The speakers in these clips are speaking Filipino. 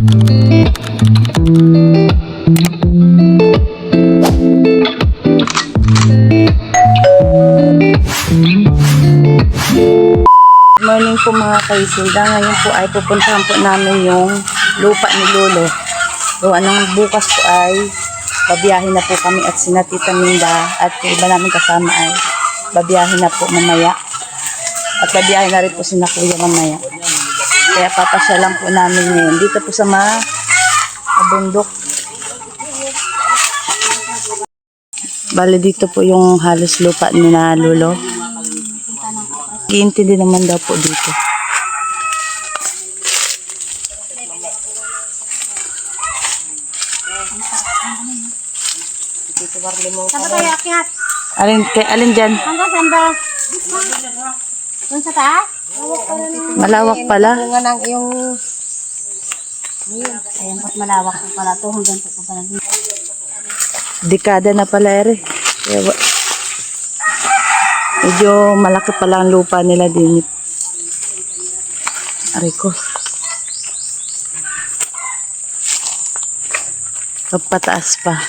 Morning po mga kaisilda. Ngayon po ay pupuntahan po namin yung lupa ni Lolo. So bukas po ay babiyahin na po kami at sina Tita Minda at iba namin kasama ay babiyahin na po mamaya. At babiyahin na rin po sina Kuya mamaya. Kaya papasya lang po namin ngayon. Dito po sa mga bundok. Bale dito po yung halos lupa ni na Lolo. Iintindi naman daw po dito. Saan ba tayo akyat? Alin dyan? Hanggang saan ba? Doon sa taas? Malawak pala. Bunga ng iyong... Ayan, ba't malawak po pala ito? Hanggang sa ito pala. Dekada na pala ere. Medyo malaki pala ang lupa nila din. Aray ko. Pataas pa.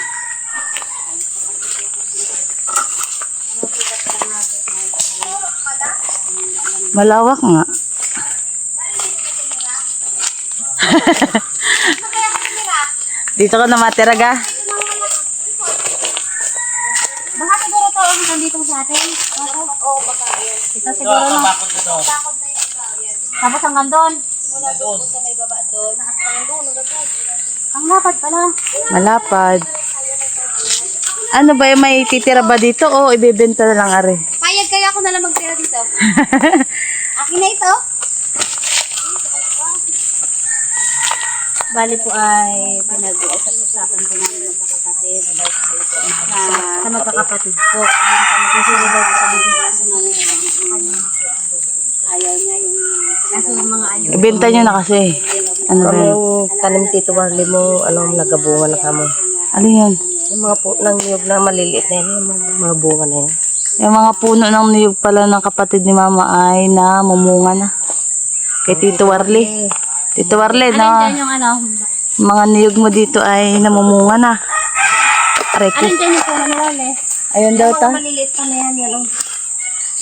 Malawak nga. Dito ko na matira ga. Baka siguro ito hanggang dito sa atin? Oo, baka yan. Ito siguro no? Tapos hanggang doon? Ang lapad pala. Malapad. Ano ba yung may titira ba dito o ibebenta na lang are? Payag kaya ako na lang magtira dito. Akin na ito. Bali po ay pinag-uusap-usapan ko namin magkakapatid sa magkakapatid po. Kasi daw po sa business namin ayaw niya yung kaso yung mga ayaw. Ibenta nyo na kasi. Ano ba yun? Yung tanim Tito Warly mo, nagbunga na kamo. Ano yan? Yung mga po ng niyog na maliliit na yan, yung mga bunga na yan. Yung mga puno ng niyog pala ng kapatid ni Mama ay namumunga na. Kay Tito Warly. Tito Warly, Alin na dyan yung ano? mga niyog mo dito ay namumunga na. Aray ko. Alin dyan yung puno na wala eh? Ayun daw ta. Maliliit pa na yan yun.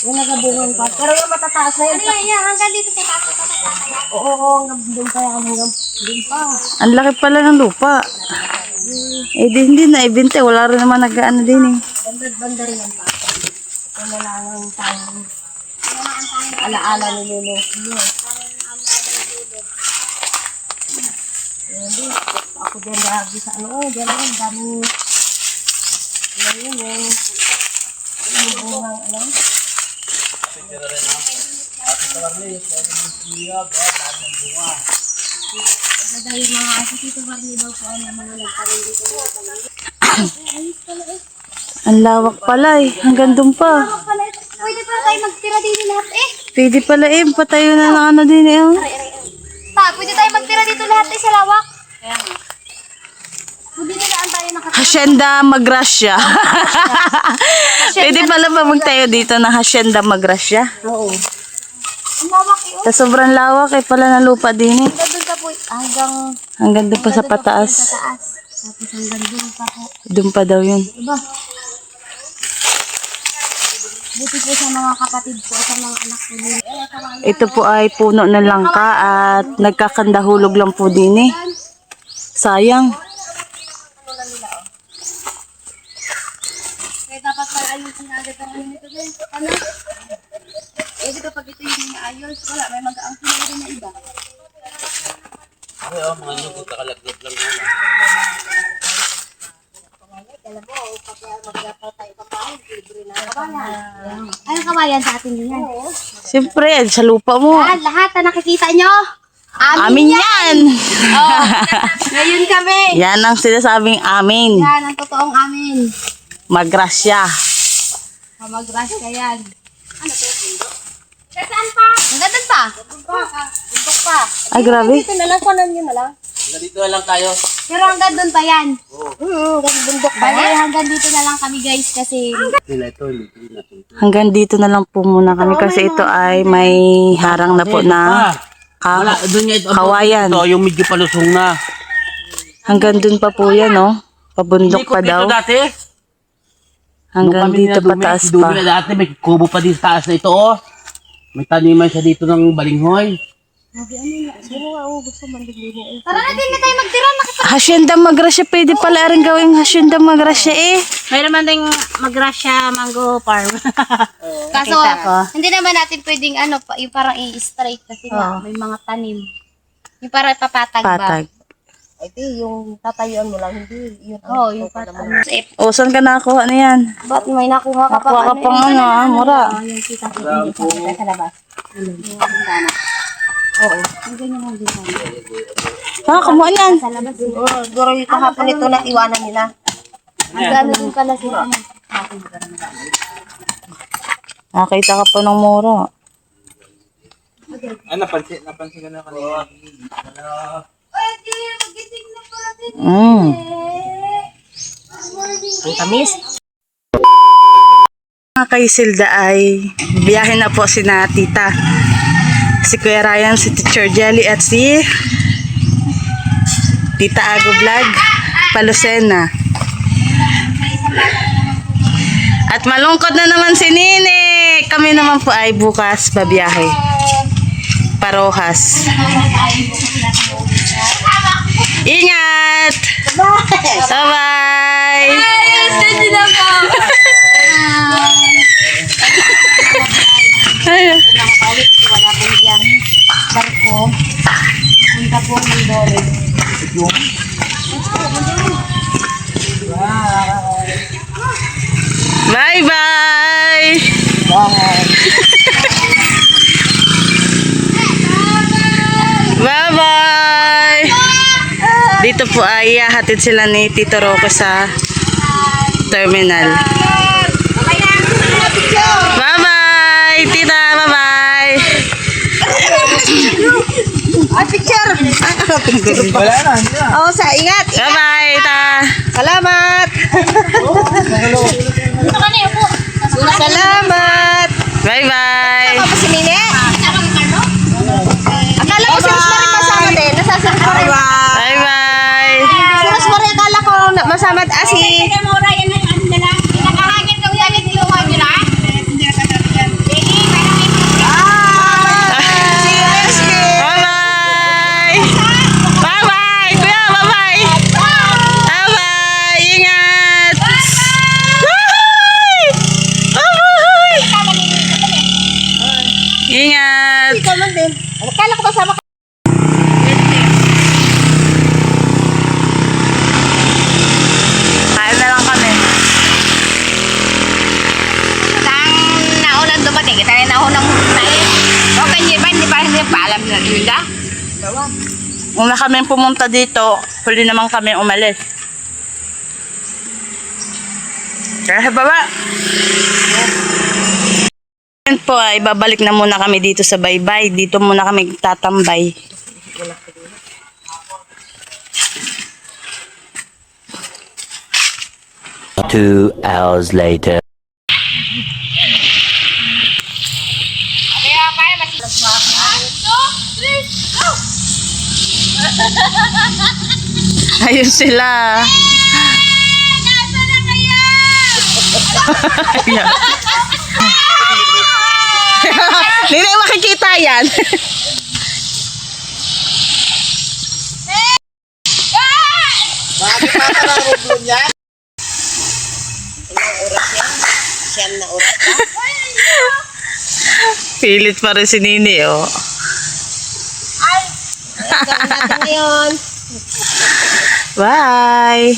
Yung nagabungan pa. Pero yung matataas na yun. Ano yan? Hanggang dito sa taas. Oo, hanggang doon pa yan. Hanggang doon pa. Ang laki pala ng lupa. Eh di hindi na ibenta. Wala rin naman nag-ano din eh. Banda rin yan pa. Ito na lang ang tayong alaala ni Lolo. Ako din lagi sa ano. Diyan ang dami. Ano yun yung bungang ano. Dahil mga Tito Warly daw po ang mga nagtarin dito. Ang lawak pala eh. Hanggang doon pa. Pwede pa tayo magtira dito lahat eh. Pwede pala eh. Patayo na ng ano din eh. Oh. Pa, pwede tayo magtira dito lahat eh sa lawak. Pwede nilaan tayo nakatira. Hacienda Magrasya. Pwede pala ba magtayo dito na Hacienda Magrasya? Oo. Ang lawak eh. Sa sobrang lawak eh pala ng lupa din eh. Doon ka po Hanggang doon pa sa pataas. sa taas. Tapos hanggang doon pa po. Doon pa daw yun. Diba? Buti po sa mga kapatid po sa mga anak po din. Ito po ay puno ng langka at nagkakandahulog lang po din eh. Sayang. Kaya dapat pala ayusin agad ang ano nito din. Ano? Eh di kapag ito yung inaayos, wala. May mag-aangkin na rin na iba. Mga nyugot, kakalaglag lang muna. Anong kawayan sa atin din yan? Siyempre, sa lupa mo. Lahat na nakikita nyo, Amin yan! Oh, ngayon kami. Yan ang sinasabing amin. Yan ang totoong amin. Magrasya. Kamagras ka yan. Ano to? Saan pa? Hanggang doon pa. Bundok pa. Ay, grabe. Dito na lang, kunan nyo na lang. Hanggang dito na lang tayo. Pero hanggang doon pa yan. Hanggang bundok pa. Bali, hanggang dito na lang kami guys kasi... Hanggang dito na lang po muna kami kasi ito ay may harang na po na Wala, doon nga ito. Kawayan. Ito, yung medyo palusong na. Hanggang dun pa po yan, oh. Pabundok pa daw. Dito dati. Hanggang dito pataas pa. Dumi na dati, may kubo pa din sa taas na ito, oh. May taniman siya dito ng balinghoy. Tara na din na tayo magtira. Hacienda Magrasya, pwede pala rin gawing Hacienda Magrasya eh. Mayroon man ding Magrasya Mango Farm. Kaso, Nakita ko. hindi naman natin pwedeng yung parang i-straight kasi nga, may mga tanim. Yung parang papatag ba? Patag. Ito yung tatayuan mo lang, hindi yun. Oo, yung patag. O, saan ka nakakuha na yan? Ba't may nakuha ka pa? Nakuha ka pang ano, mura. Yung kita ko hindi sa labas. Yung bintana. Oo. Yung ganyan ang bintana. Ha, kumuha yan. Sa labas. Siguro yung kahapon ito na iwanan nila. Ang gano'n din pala sila. Nakita ka pa ng mura. Napansin ka na kanina. Ang tamis. Mga kaisilda ay biyahe na po si na tita. Si Kuya Ryan, si Teacher Jelly at si Tita Ago Vlog, Palusena. At malungkot na naman si Nini. Kami naman po ay bukas babiyahe. Parohas. Ingat! Bye-bye! Ayun. Nakakawit kasi wala pong diyan. Barko. Punta po ng Dore. Bye-bye! Bye-bye! Dito po ay hatid sila ni Tito Rocco sa terminal. Bye-bye! Tita, bye-bye! Picture! Oo, sa ingat! Bye-bye, ta! Salamat! Salamat! Bye-bye! Ako si Nene? Akala ko si Rosemary masama din. Nasasama ko rin. Bye-bye! Si Rosemary akala ko masama. Si... Bye-bye! Bye-bye! Kuya, bye-bye! Bye-bye! Ingat! Bye! Bye-bye! Ingat! Ikaw man din. Akala ko masama ka. Kain na lang kami. Naunang dumating. Kita na naunang tayo. Okay, hindi pa paalam na nila. Una kami pumunta dito, huli naman kami umalis. Kaya sa baba. Yan po ay babalik na muna kami dito sa baybay. Dito muna kami tatambay. Two hours later. Ayun sila. Ayan. Hindi na makikita yan. Siyam na oras pa. Pilit pa rin si Nini, oh. Gawin natin ngayon. Bye!